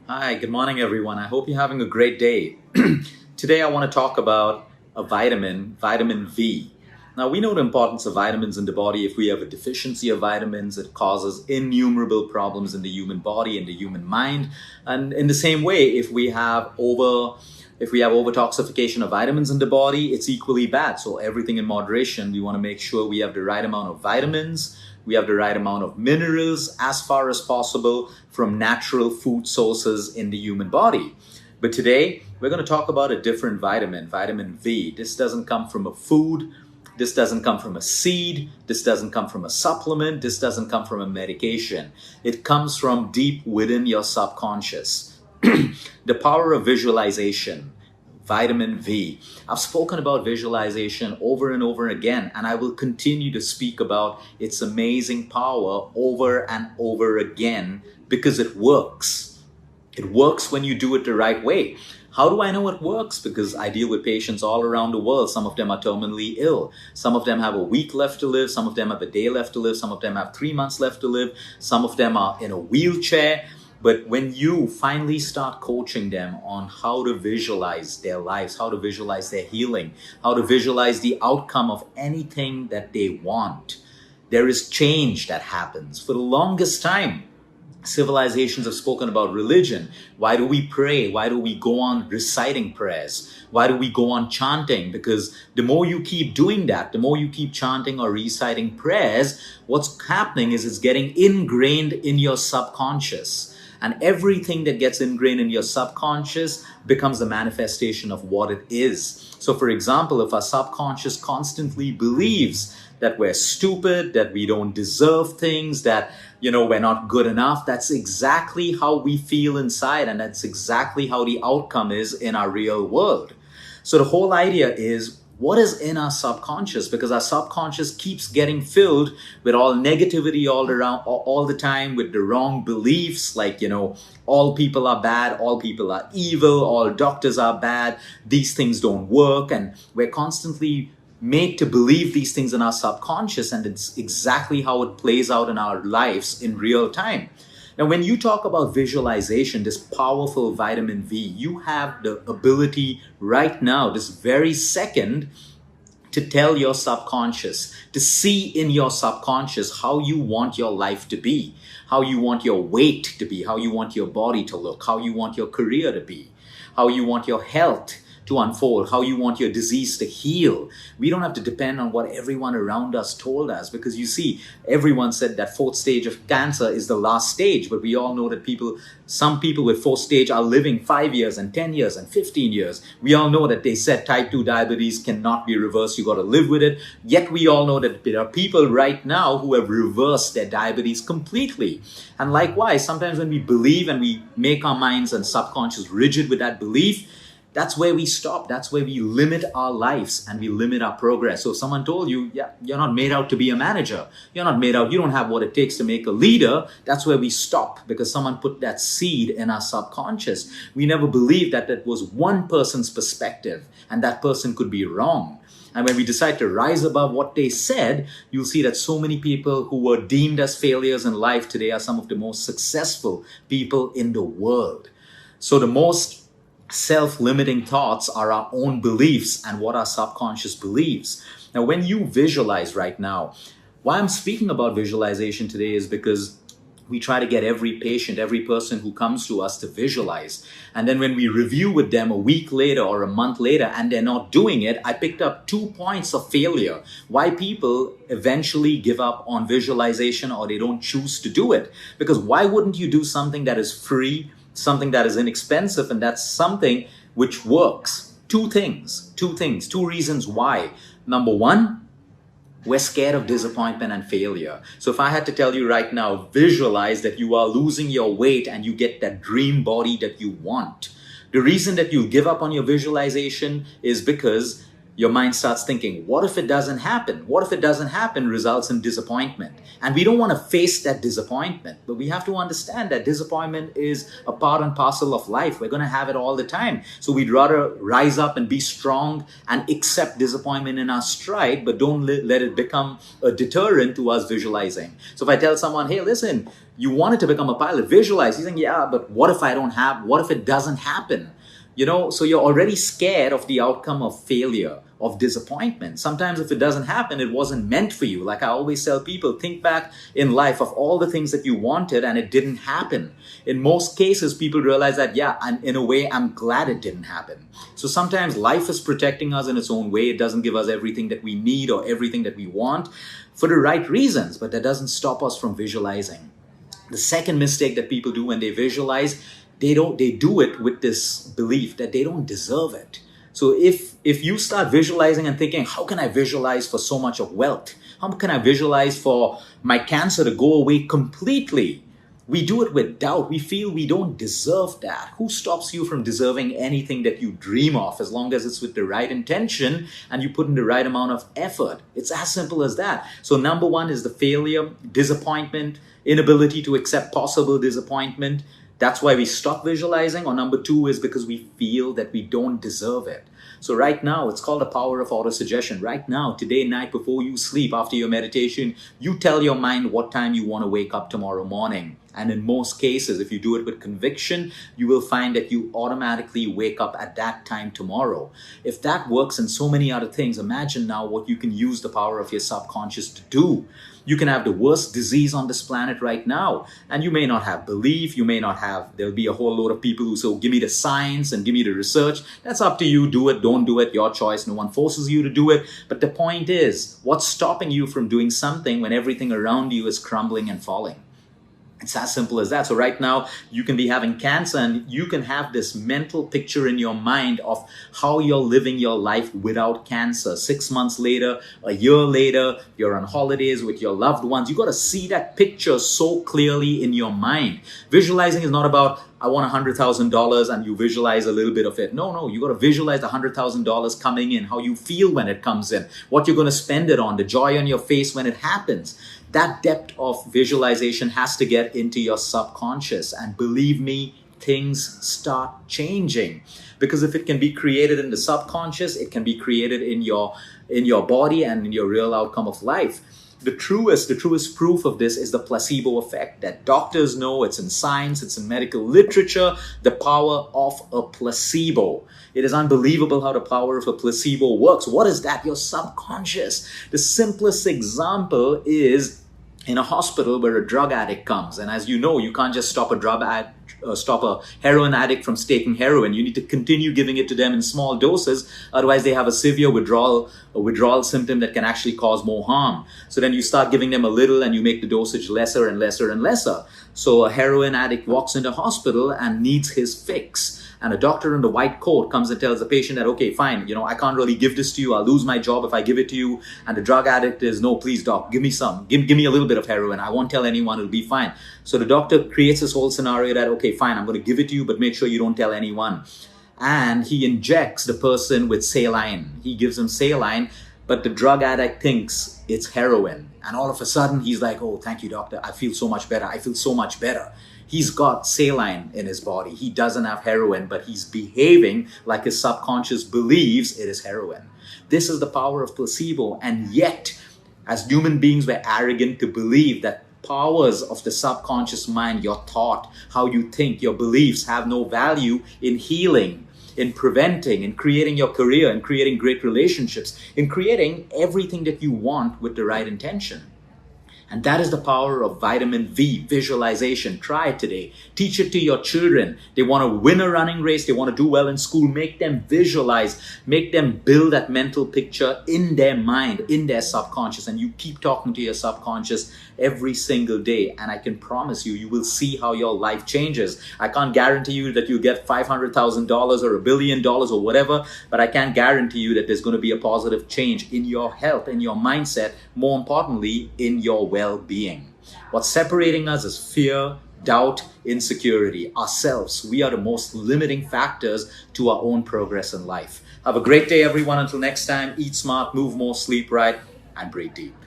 Hi, good morning, everyone. I hope you're having a great day. Today, I want to talk about a vitamin, vitamin V. Now, we know the importance of vitamins in the body. If we have a deficiency of vitamins, it causes innumerable problems in the human body, in the human mind. And in the same way, if we have overtoxification of vitamins in the body, it's equally bad. So everything in moderation. We want to make sure we have the right amount of vitamins, we have the right amount of minerals as far as possible from natural food sources in the human body. But today, we're going to talk about a different vitamin, vitamin V. This doesn't come from a food. This doesn't come from a seed. This doesn't come from a supplement. This doesn't come from a medication. It comes from deep within your subconscious. The power of visualization, vitamin V. I've spoken about visualization over and over again, and I will continue to speak about its amazing power over and over again because it works. It works when you do it the right way. How do I know it works? Because I deal with patients all around the world. Some of them are terminally ill. Some of them have a week left to live. Some of them have a day left to live. Some of them have 3 months left to live. Some of them are in a wheelchair. But when you finally start coaching them on how to visualize their lives, how to visualize their healing, how to visualize the outcome of anything that they want, there is change that happens. For the longest time, civilizations have spoken about religion. Why do we pray? Why do we go on reciting prayers? Why do we go on chanting? Because the more you keep doing that, the more you keep chanting or reciting prayers, what's happening is it's getting ingrained in your subconscious. And everything that gets ingrained in your subconscious becomes a manifestation of what it is. So, for example, if our subconscious constantly believes that we're stupid, that we don't deserve things, that, we're not good enough, that's exactly how we feel inside. And that's exactly how the outcome is in our real world. So the whole idea is, what is in our subconscious? Because our subconscious keeps getting filled with all negativity all around, all the time, with the wrong beliefs, like, all people are bad, all people are evil, all doctors are bad, these things don't work. And we're constantly made to believe these things in our subconscious, and it's exactly how it plays out in our lives in real time. Now, when you talk about visualization, this powerful vitamin V, you have the ability right now, this very second, to tell your subconscious, to see in your subconscious how you want your life to be, how you want your weight to be, how you want your body to look, how you want your career to be, how you want your health to unfold, how you want your disease to heal. We don't have to depend on what everyone around us told us, because you see, everyone said that fourth stage of cancer is the last stage, but we all know that some people with fourth stage are living 5 years and 10 years and 15 years. We all know that they said type 2 diabetes cannot be reversed, you got to live with it. Yet we all know that there are people right now who have reversed their diabetes completely. And likewise, sometimes when we believe and we make our minds and subconscious rigid with that belief, that's where we stop. That's where we limit our lives and we limit our progress. So if someone told you, yeah, you're not made out to be a manager. You don't have what it takes to make a leader. That's where we stop, because someone put that seed in our subconscious. We never believed that that was one person's perspective and that person could be wrong. And when we decide to rise above what they said, you'll see that so many people who were deemed as failures in life today are some of the most successful people in the world. So the most self-limiting thoughts are our own beliefs and what our subconscious believes. Now, when you visualize right now, why I'm speaking about visualization today is because we try to get every patient, every person who comes to us to visualize. And then when we review with them a week later or a month later and they're not doing it, I picked up 2 points of failure. Why people eventually give up on visualization or they don't choose to do it. Because why wouldn't you do something that is free, something that is inexpensive, and that's something which works? Two reasons why. Number one, we're scared of disappointment and failure. So if I had to tell you right now, visualize that you are losing your weight and you get that dream body that you want. The reason that you give up on your visualization is because your mind starts thinking, what if it doesn't happen? What if it doesn't happen results in disappointment? And we don't want to face that disappointment, but we have to understand that disappointment is a part and parcel of life. We're going to have it all the time. So we'd rather rise up and be strong and accept disappointment in our stride, but don't let it become a deterrent to us visualizing. So if I tell someone, hey, listen, you wanted to become a pilot, visualize. He's saying, yeah, but what if what if it doesn't happen? So you're already scared of the outcome of failure, of disappointment. Sometimes if it doesn't happen, it wasn't meant for you. Like I always tell people, think back in life of all the things that you wanted and it didn't happen. In most cases, people realize that, yeah, and in a way, I'm glad it didn't happen. So sometimes life is protecting us in its own way. It doesn't give us everything that we need or everything that we want for the right reasons, but that doesn't stop us from visualizing. The second mistake that people do when they visualize, they do it with this belief that they don't deserve it. So if you start visualizing and thinking, how can I visualize for so much of wealth? How can I visualize for my cancer to go away completely? We do it with doubt. We feel we don't deserve that. Who stops you from deserving anything that you dream of, as long as it's with the right intention and you put in the right amount of effort? It's as simple as that. So number one is the failure, disappointment, inability to accept possible disappointment. That's why we stop visualizing. Or number two is because we feel that we don't deserve it. So right now, it's called the power of autosuggestion. Right now, today night before you sleep, after your meditation, you tell your mind what time you want to wake up tomorrow morning. And in most cases, if you do it with conviction, you will find that you automatically wake up at that time tomorrow. If that works in so many other things, imagine now what you can use the power of your subconscious to do. You can have the worst disease on this planet right now, and you may not have belief, there'll be a whole load of people who say, oh, give me the science and give me the research. That's up to you. Do it, don't do it, your choice. No one forces you to do it. But the point is, what's stopping you from doing something when everything around you is crumbling and falling? It's as simple as that. So right now, you can be having cancer and you can have this mental picture in your mind of how you're living your life without cancer. 6 months later, a year later, you're on holidays with your loved ones. You got to see that picture so clearly in your mind. Visualizing is not about, I want $100,000 and you visualize a little bit of it. No, you got to visualize the $100,000 coming in, how you feel when it comes in, what you're going to spend it on, the joy on your face when it happens. That depth of visualization has to get into your subconscious. And believe me, things start changing. Because if it can be created in the subconscious, it can be created in your body and in your real outcome of life. The truest proof of this is the placebo effect that doctors know. It's in science, it's in medical literature, the power of a placebo. It is unbelievable how the power of a placebo works. What is that? Your subconscious. The simplest example is in a hospital where a drug addict comes. And as you know, you can't just stop a heroin addict from taking heroin. You need to continue giving it to them in small doses. Otherwise, they have a severe withdrawal symptom that can actually cause more harm. So then you start giving them a little and you make the dosage lesser and lesser and lesser. So a heroin addict walks into hospital and needs his fix. And a doctor in the white coat comes and tells the patient that, okay, fine, I can't really give this to you. I'll lose my job if I give it to you. And the drug addict is, no, please, doc, give me some. Give me a little bit of heroin. I won't tell anyone. It'll be fine. So the doctor creates this whole scenario that, okay, fine, I'm going to give it to you, but make sure you don't tell anyone. And he injects the person with saline. He gives him saline, but the drug addict thinks it's heroin. And all of a sudden, he's like, oh, thank you, doctor. I feel so much better. I feel so much better. He's got saline in his body. He doesn't have heroin, but he's behaving like his subconscious believes it is heroin. This is the power of placebo. And yet, as human beings, we're arrogant to believe that powers of the subconscious mind, your thought, how you think, your beliefs have no value in healing, in preventing, in creating your career, in creating great relationships, in creating everything that you want with the right intention. And that is the power of vitamin V, visualization. Try it today. Teach it to your children. They want to win a running race. They want to do well in school. Make them visualize. Make them build that mental picture in their mind, in their subconscious. And you keep talking to your subconscious every single day. And I can promise you, you will see how your life changes. I can't guarantee you that you'll get $500,000 or $1 billion or whatever, but I can guarantee you that there's going to be a positive change in your health, in your mindset, more importantly, in your well-being. What's separating us is fear, doubt, insecurity, ourselves. We are the most limiting factors to our own progress in life. Have a great day, everyone. Until next time, eat smart, move more, sleep right, and breathe deep.